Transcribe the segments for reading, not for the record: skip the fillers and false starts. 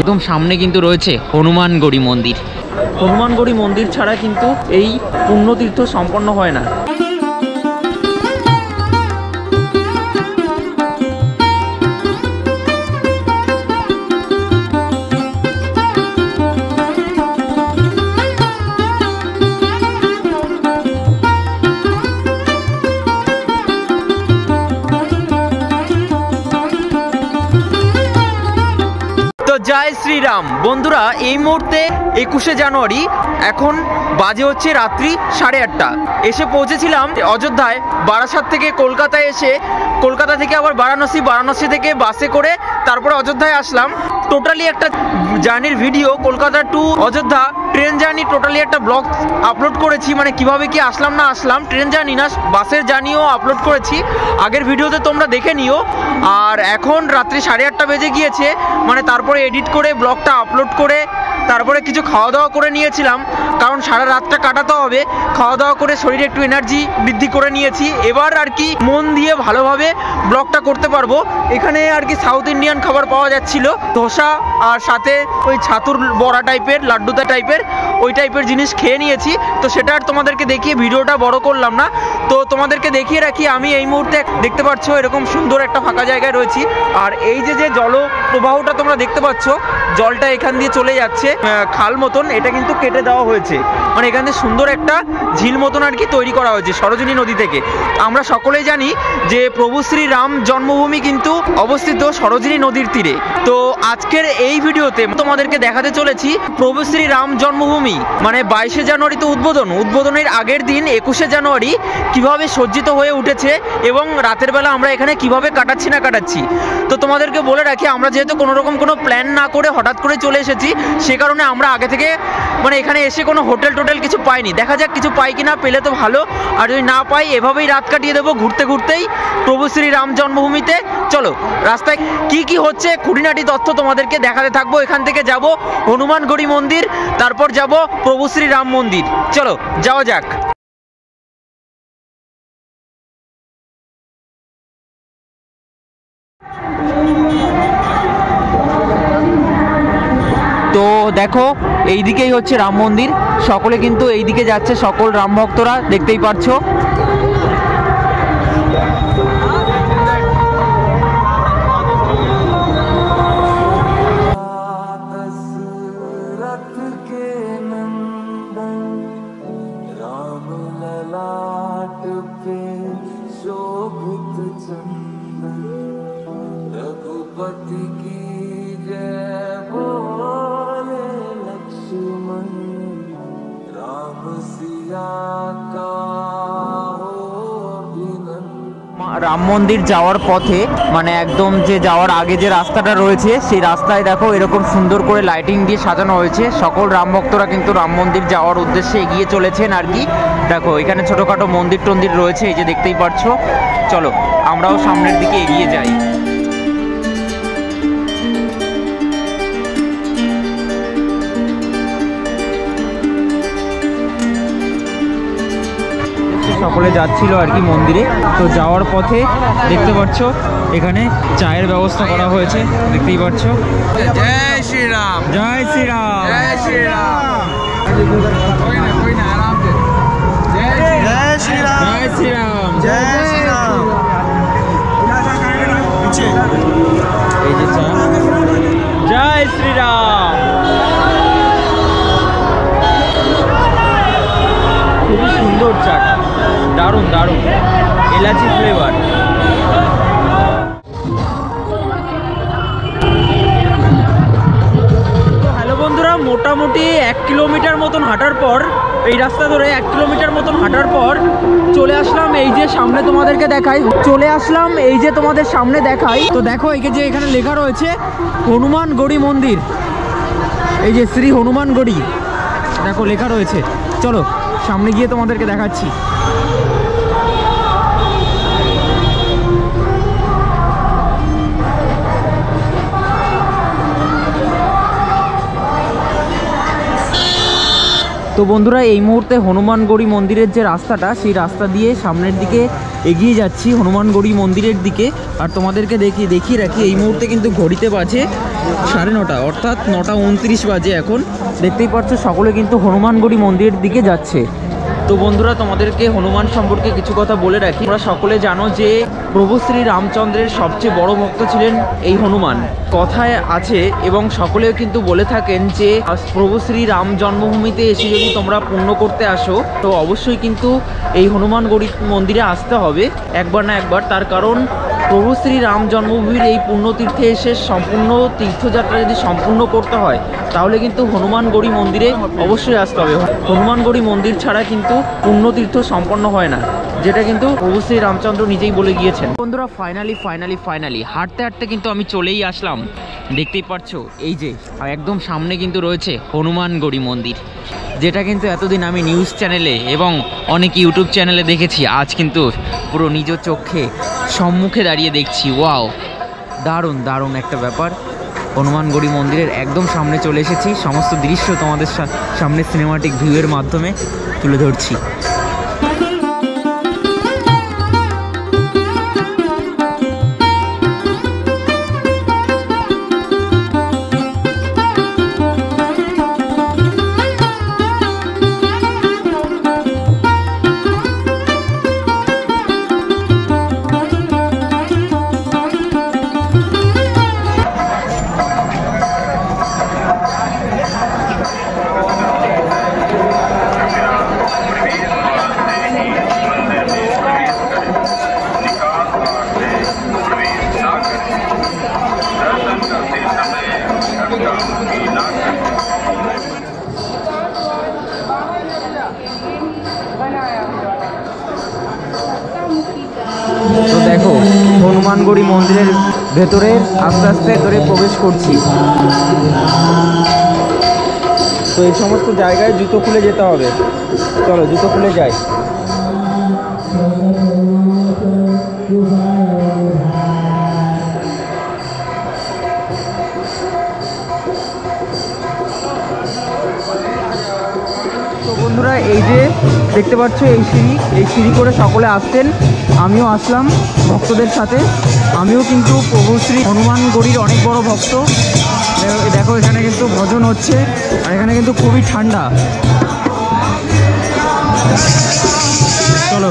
একদম সামনে কিন্তু রয়েছে হনুমানগড়ি মন্দির। হনুমানগড়ি মন্দির ছাড়া কিন্তু এই পুণ্যতীর্থ সম্পন্ন হয় না। জয় শ্রীরাম বন্ধুরা, এই মুহূর্তে 21শে জানুয়ারি, এখন বাজে হচ্ছে রাত্রি 8:30। এসে পৌঁছেছিলাম অযোধ্যায় বারাসাত থেকে। কলকাতায় এসে কলকাতা থেকে আবার বারাণসী থেকে বাসে করে তারপরে অযোধ্যায় আসলাম। টোটালি একটা জার্নির video, Kolkata to Ayodhya train journey, totally একটা ব্লগ আপলোড করেছি। মানে কিভাবে কি আসলাম না আসলাম, ট্রেন জার্নি না বাসের জার্নিও আপলোড করেছি। আগের ভিডিওতে তোমরা দেখে নিও। আর এখন রাত্রি 8:30 বেজে গিয়েছে। মানে তারপরে এডিট করে ব্লগটা আপলোড করে তারপরে কিছু খাওয়া দাওয়া করে নিয়েছিলাম, কারণ সারা রাতটা কাটাতে হবে। খাওয়া দাওয়া করে শরীরে একটু এনার্জি বৃদ্ধি করে নিয়েছি। এবার আর কি মন দিয়ে ভালোভাবে ব্লগটা করতে পারবো। এখানে আর কি সাউথ ইন্ডিয়ান খাবার পাওয়া যাচ্ছিল, ধোসা আর সাথে ওই ছাতুর বড়া টাইপের, লাড্ডুতা টাইপের, ওই টাইপের জিনিস খেয়ে নিয়েছি। তো সেটা আর তোমাদেরকে দেখিয়ে ভিডিওটা বড় করলাম না। তো তোমাদেরকে দেখিয়ে রাখি, আমি এই মুহূর্তে দেখতে পাচ্ছ এরকম সুন্দর একটা ফাঁকা জায়গায় রয়েছি। আর এই যে জলপ্রবাহটা তোমরা দেখতে পাচ্ছ, জলটা এখান দিয়ে চলে যাচ্ছে খাল মতন, এটা কিন্তু কেটে দেওয়া হয়েছে। মানে এখান থেকে সুন্দর একটা ঝিল মতন আর কি তৈরি করা হয়েছে সরোজিনী নদী থেকে। আমরা সকলেই জানি যে প্রভু শ্রী রাম জন্মভূমি কিন্তু অবস্থিত সরোজিনী নদীর তীরে। তো আজকের এই ভিডিওতে তোমাদেরকে দেখাতে চলেছি প্রভু শ্রী রাম জন্মভূমি, মানে 22শে জানুয়ারি তো উদ্বোধনের আগের দিন 21শে জানুয়ারি কিভাবে সজ্জিত হয়ে উঠেছে এবং রাতের বেলা আমরা এখানে কিভাবে কাটাচ্ছি। তো তোমাদেরকে বলে রাখি, আমরা যেহেতু কোনো প্ল্যান না করে হঠাৎ করে চলে এসেছি, সে কারণে আমরা আগে থেকে মানে এখানে এসে কোনো হোটেল কিছু পাইনি। দেখা যাক কিছু পাই কিনা, পেলে তো ভালো, আর যদি না পাই এভাবেই রাত কাটিয়ে দেবো ঘুরতেই প্রভু শ্রী রাম জন্মভূমিতে। চলো রাস্তায় কি হচ্ছে খুঁটিনাটি তথ্য তোমাদেরকে দেখাতে থাকবো। এখান থেকে যাব হনুমানগড়ি মন্দির, তারপর যাব প্রভু শ্রী রাম মন্দির। চলো যাওয়া যাক। তো দেখো এইদিকেই হচ্ছে রাম মন্দির, সকলে কিন্তু এইদিকে যাচ্ছে, সকল রাম ভক্তরা দেখতেই পাচ্ছ। রাম মন্দির যাওয়ার পথে, মানে একদম যে যাওয়ার আগে যে রাস্তাটা রয়েছে, সেই রাস্তায় দেখো এরকম সুন্দর করে লাইটিং দিয়ে সাজানো হয়েছে। সকল রাম ভক্তরা কিন্তু রাম মন্দির যাওয়ার উদ্দেশ্যে এগিয়ে চলেছেন আর কি। দেখো এখানে ছোটোখাটো মন্দির রয়েছে, এই যে দেখতেই পাচ্ছ। চলো আমরাও সামনের দিকে এগিয়ে যাই। সকলে যাচ্ছিল আর কি মন্দিরে। তো যাওয়ার পথে দেখতে পাচ্ছ এখানে চায়ের ব্যবস্থা করা হয়েছে, দেখতেই পাচ্ছ। জয় শ্রীরাম, জয় শ্রীরাম, জয় শ্রীরাম, জয় শ্রীরাম, জয় শ্রীরাম, জয় শ্রীরাম। এই যে চা, জয় শ্রীরাম। খুবই সুন্দর চাটা, দারুণ এলাচি ফ্লেভার। তো হ্যালো বন্ধুরা, মোটামুটি 1 কিলোমিটার মতন হাঁটার পর, এই রাস্তা ধরে 1 কিলোমিটার মতন হাঁটার পর চলে আসলাম এই যে সামনে, তোমাদেরকে দেখাই। তোমাদের সামনে দেখাই। তো দেখো এই যে এখানে লেখা রয়েছে হনুমানগড়ি মন্দির, এই যে শ্রী হনুমানগড়ি দেখো লেখা রয়েছে। চলো সামনে গিয়ে তোমাদেরকে দেখাচ্ছি। তো বন্ধুরা এই মুহূর্তে হনুমানগড়ি মন্দিরের যে রাস্তাটা, সেই রাস্তা দিয়ে সামনের দিকে এগিয়ে যাচ্ছি হনুমানগড়ি মন্দিরের দিকে। আর তোমাদেরকে দেখিয়ে রাখি, এই মুহূর্তে কিন্তু ঘড়িতে বাজে 9:30, অর্থাৎ 9:29 বাজে এখন। দেখতেই পাচ্ছ সকলে কিন্তু হনুমানগড়ি মন্দিরের দিকে যাচ্ছে। তো বন্ধুরা তোমাদেরকে হনুমান সম্পর্কে কিছু কথা বলে রাখি। তোমরা সকলে জানো যে প্রভু শ্রী রামচন্দ্রের সবচেয়ে বড় ভক্ত ছিলেন এই হনুমান। কথায় আছে এবং সকলেও কিন্তু বলে থাকেন যে প্রভু শ্রী রাম জন্মভূমিতে এসে যদি তোমরা পুণ্য করতে আসো, তো অবশ্যই কিন্তু এই হনুমানগড়ি মন্দিরে আসতে হবে একবার না একবার। তার কারণ প্রভু শ্রী রাম জন্মভূমির এই পুণ্যতীর্থে এসে সম্পূর্ণ তীর্থযাত্রা যদি সম্পূর্ণ করতে হয়, তাহলে কিন্তু হনুমানগড়ি মন্দিরে অবশ্যই আসতে হবে। হনুমানগড়ি মন্দির ছাড়া কিন্তু পুণ্যতীর্থ সম্পন্ন হয় না, যেটা কিন্তু প্রভু শ্রী রামচন্দ্র নিজেই বলে গিয়েছেন। বন্ধুরা ফাইনালি হাঁটতে হাঁটতে কিন্তু আমি চলেই আসলাম। দেখতেই পাচ্ছো এই যে একদম সামনে কিন্তু রয়েছে হনুমানগড়ি মন্দির, যেটা কিন্তু এতদিন আমি নিউজ চ্যানেলে এবং অনেক ইউটিউব চ্যানেলে দেখেছি। আজ কিন্তু পুরো নিজ চোখে সম্মুখে দাঁড়িয়ে দেখছি। ওয়াও, দারুণ একটা ব্যাপার। হনুমানগড়ি মন্দিরের একদম সামনে চলে এসেছি। সমস্ত দৃশ্য তোমাদের সামনে সিনেমাটিক ভিউয়ের মাধ্যমে তুলে ধরছি। তো দেখো হনুমানগড়ি মন্দিরের ভেতরে আস্তে আস্তে ভেতরে প্রবেশ করছি। তো এই সমস্ত জায়গায় জুতো খুলে যেতে হবে। চলো জুতো খুলে যাই। তো বন্ধুরা এই যে দেখতে পাচ্ছ এই সিঁড়ি করে সকলে আসতেন, আমিও আসলাম ভক্তদের সাথে। আমিও কিন্তু প্রভু শ্রী হনুমানগড়ির অনেক বড় ভক্ত। দেখো এখানে কিন্তু ভজন হচ্ছে, আর এখানে কিন্তু খুবই ঠান্ডা। চলো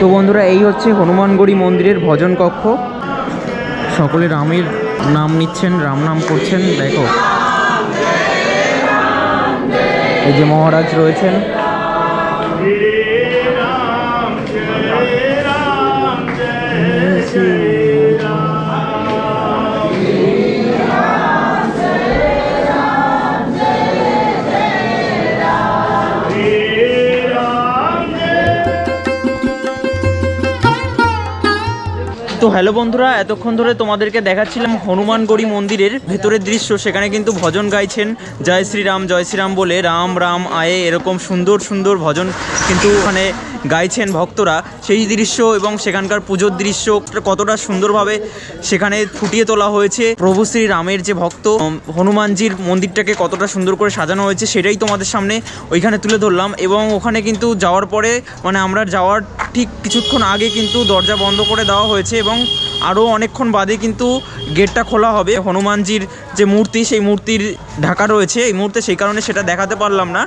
তো বন্ধুরা এই হচ্ছে হনুমানগড়ি মন্দিরের ভজন কক্ষ। সকলে রামের নাম নিচ্ছেন, রাম নাম করছেন। দেখো এই যে মহারাজ রয়েছেন। তো হ্যালো বন্ধুরা, এতক্ষণ ধরে তোমাদেরকে দেখাচ্ছিলাম হনুমানগড়ি মন্দিরের ভেতরের দৃশ্য। সেখানে কিন্তু ভজন গাইছেন জয় শ্রীরাম বলে, রাম রাম আয়ে, এরকম সুন্দর সুন্দর ভজন কিন্তু ওখানে গাইছেন ভক্তরা, সেই দৃশ্য এবং সেখানকার পুজোর দৃশ্য কতটা সুন্দরভাবে সেখানে ফুটিয়ে তোলা হয়েছে। প্রভু শ্রী রামের যে ভক্ত হনুমানজির মন্দিরটাকে কতটা সুন্দর করে সাজানো হয়েছে সেটাই তোমাদের সামনে ওইখানে তুলে ধরলাম। এবং ওখানে কিন্তু যাওয়ার পরে মানে আমরা যাওয়ার ঠিক কিছুক্ষণ আগে কিন্তু দরজা বন্ধ করে দেওয়া হয়েছে এবং আরও অনেকক্ষণ বাদে কিন্তু গেটটা খোলা হবে। হনুমানজির যে মূর্তি সেই মূর্তির ঢাকা রয়েছে এই মুহূর্তে, সেই কারণে সেটা দেখাতে পারলাম না,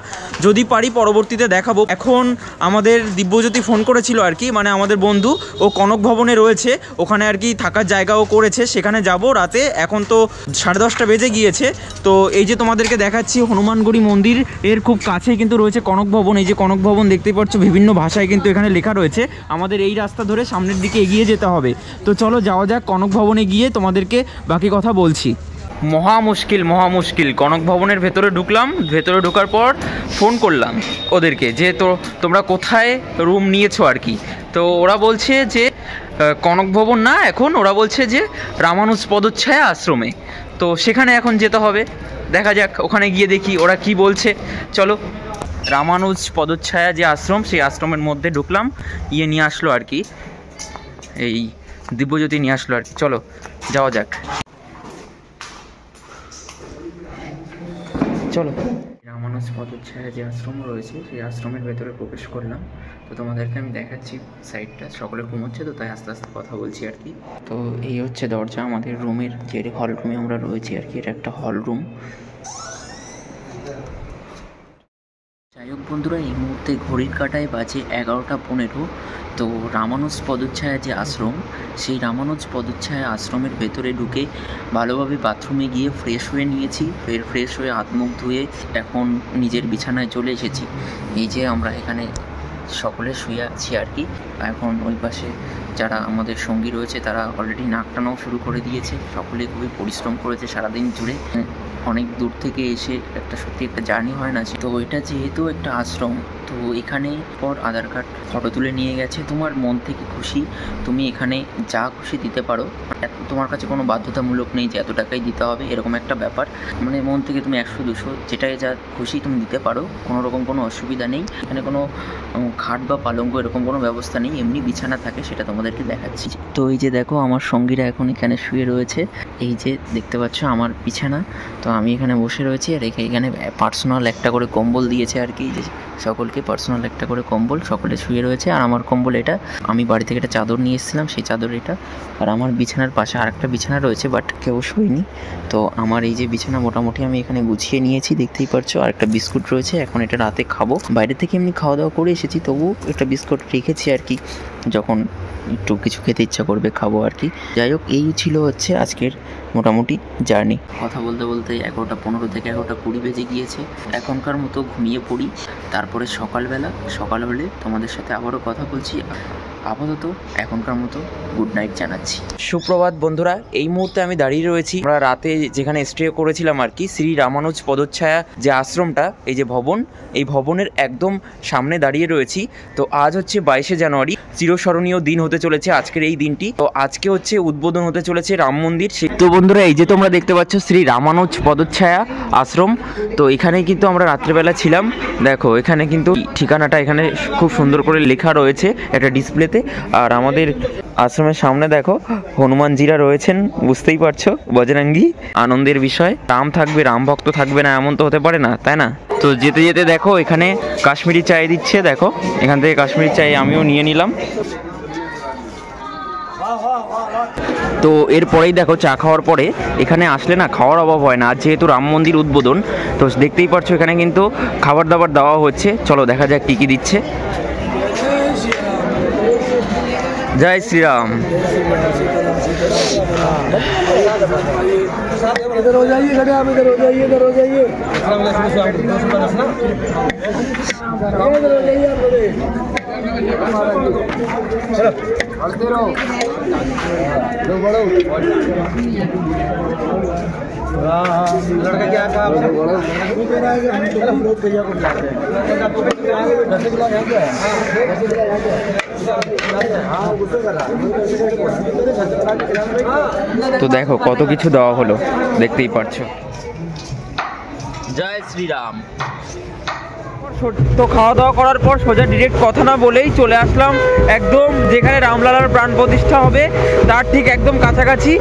যদি পারি পরবর্তীতে দেখাবো। এখন আমাদের দিব্যজ্যোতি ফোন করেছিল আর কি, মানে আমাদের বন্ধু, ও কনক ভবনে রয়েছে, ওখানে আর কি থাকার জায়গাও করেছে, সেখানে যাব রাতে। এখন তো 10:30 বেজে গিয়েছে। তো এই যে তোমাদেরকে দেখাচ্ছি হনুমানগড়ি মন্দির এর খুব কাছেই কিন্তু রয়েছে কনক ভবন। এই যে কনক ভবন দেখতেই পাচ্ছ, বিভিন্ন ভাষায় কিন্তু এখানে লেখা রয়েছে। আমাদের এই রাস্তা ধরে সামনের দিকে এগিয়ে যেতে হবে। তো চলো যাওয়া যাক, কনক ভবনে গিয়ে তোমাদেরকে বাকি কথা বলছি। মহা মুশকিল কনক ভবনের ভেতরে ঢুকলাম। ভেতরে ঢোকার পর ফোন করলাম ওদেরকে যে তোমরা কোথায় রুম নিয়েছো আর কি। তো ওরা বলছে যে কনক ভবন না, এখন ওরা বলছে যে রামানুজ পদচ্ছায়া আশ্রমে। তো সেখানে এখন যেতে হবে, দেখা যাক ওখানে গিয়ে দেখি ওরা কি বলছে। চলো, রামানুজ পদচ্ছায়া যে আশ্রম, সেই আশ্রমের মধ্যে ঢুকলাম, নিয়ে আসলো আর কি, এই দিব্যজ্যোতি নিয়ে আসলো আর কি। চলো যাওয়া যাক, চলো। রামানুজ পদচ্ছায়া যে আশ্রম রয়েছে সেই আশ্রমের ভেতরে প্রবেশ করলাম। তো তোমাদেরকে আমি দেখাচ্ছি সাইডটা, সকলে ঘুমোচ্ছে তো তাই আস্তে আস্তে কথা বলছি আর কি। তো এই হচ্ছে দরজা আমাদের রুমের, যে হল রুমে আমরা রয়েছি আর কি, এটা একটা হল রুম। যাই হোক বন্ধুরা, এই মুহূর্তে ঘড়ির কাঁটায় বাজে 11:15। তো রামানুজ পদচ্ছায়া যে আশ্রম, সেই রামানুজ পদচ্ছায়া আশ্রমের ভেতরে ঢুকে ভালোভাবে বাথরুমে গিয়ে ফ্রেশ হয়ে নিয়েছি। ফ্রেশ হয়ে হাত মুখ ধুয়ে এখন নিজের বিছানায় চলে এসেছি। এই যে আমরা এখানে সকলে শুয়ে আছি আর কি। এখন ওই পাশে যারা আমাদের সঙ্গী রয়েছে তারা অলরেডি নাক টানাও শুরু করে দিয়েছে। সকলে খুবই পরিশ্রম করেছে সারাদিন জুড়ে, অনেক দূর থেকে এসে সত্যি একটা জার্নি হয় না। তো এটা যেহেতু একটা আশ্রম, তো এখানে পর আধার কার্ড ফটো তুলে নিয়ে গেছে। তোমার মন থেকে খুশি তুমি এখানে যা খুশি দিতে পারো, তোমার কাছে কোনো বাধ্যতামূলক নেই যে এত টাকাই দিতে হবে, এরকম একটা ব্যাপার। মানে মন থেকে তুমি 100-200 যেটাই যা খুশি তুমি দিতে পারো, কোনো রকম কোনো অসুবিধা নেই। এখানে কোনো খাট বা পালঙ্ক এরকম কোনো ব্যবস্থা নেই, এমনি বিছানা থাকে, সেটা তোমাদেরকে দেখাচ্ছি। তো এই যে দেখো আমার সঙ্গীরা এখন এখানে শুয়ে রয়েছে, এই যে দেখতে পাচ্ছ আমার বিছানা। তো আমি এখানে বসে রয়েছি আর এখানে পার্সোনাল একটা করে কম্বল দিয়েছে আর কি, যে সকলকে পার্সোনাল একটা করে কম্বল, সকলে শুয়ে রয়েছে। আর আমার কম্বল এটা, আমি বাড়ি থেকে একটা চাদর নিয়ে এসেছিলাম, সেই চাদর এটা। আর আমার বিছানার পাশে আরেকটা বিছানা রয়েছে, বাট কেউ শোয়নি। তো আমার এই যে বিছানা মোটামুটি আমি এখানে গুছিয়ে নিয়েছি, দেখতেই পারছো। আর একটা বিস্কুট রয়েছে, এখন এটা রাতে খাবো। বাইরে থেকে এমনি খাওয়া দাওয়া করে এসেছি, তবু একটা বিস্কুট রেখেছি আর কি, যখন একটু কিছু খেতে ইচ্ছা করবে খাবো আর কি। যাই হোক, এই ছিল হচ্ছে আজকের মোটামুটি জার্নি। কথা বলতে বলতে 11:15 থেকে 11:20 বেজে গিয়েছে। এখনকার মতো ঘুমিয়ে পড়ি, তারপরে সকাল হলে তোমাদের সাথে আবারও কথা বলছি। আপাতত এখনকার মতো গুড নাইট জানাচ্ছি। সুপ্রভাত বন্ধুরা, এই মুহূর্তে আমি দাঁড়িয়ে রয়েছি আমরা রাতে যেখানে স্টে করেছিলাম আর কি, শ্রী রামানুজ পদচ্ছায়া যে আশ্রমটা, এই যে ভবন, এই ভবনের একদম সামনে দাঁড়িয়ে রয়েছি। তো আজ হচ্ছে 22শে জানুয়ারি, চিরস্মরণীয় দিন হতে চলেছে আজকের এই দিনটি। তো আজকে হচ্ছে উদ্বোধন হতে চলেছে রাম মন্দির। তো বন্ধুরা, এই যে তোমরা দেখতে পাচ্ছ শ্রী রামানুজ পদচ্ছায়া আশ্রম, তো এখানে কিন্তু আমরা রাত্রেবেলা ছিলাম। দেখো এখানে কিন্তু ঠিকানাটা এখানে খুব সুন্দর করে লেখা রয়েছে একটা ডিসপ্লেতে। আর আমাদের আশ্রমের সামনে দেখো হনুমানজিরা রয়েছেন, বুঝতেই পারছো, বজরঙ্গী। আনন্দের বিষয়, রাম থাকবে, রাম ভক্ত থাকবে না এমন তো হতে পারে না, তাই না? তো যেতে যেতে দেখো এখানে কাশ্মীরি চায় দিচ্ছে, দেখো এখান থেকে কাশ্মীরি চায় আমিও নিয়ে নিলাম। তো এরপরেই দেখো চা খাওয়ার পরে এখানে আসলে না খাওয়ার অভাব হয় না। আর যেহেতু রাম মন্দির উদ্বোধন, তো দেখতেই পারছো এখানে কিন্তু খাবার দাবার দেওয়া হচ্ছে। চলো দেখা যাক কী কী দিচ্ছে। जय श्री राम। इधर हो जाइए, आप इधर हो जाइए, इधर हो जाइए, लड़का क्या कहा आपने? তো দেখো কত কিছু দেওয়া হলো, দেখতেই পারছো। জয় শ্রীরাম। তো খাওয়া দাওয়া করার পর সোজা ডিরেক্ট কথা না বলেই চলে আসলাম একদম যেখানে রামলালার প্রাণ প্রতিষ্ঠা হবে তার ঠিক একদম কাছাকাছি।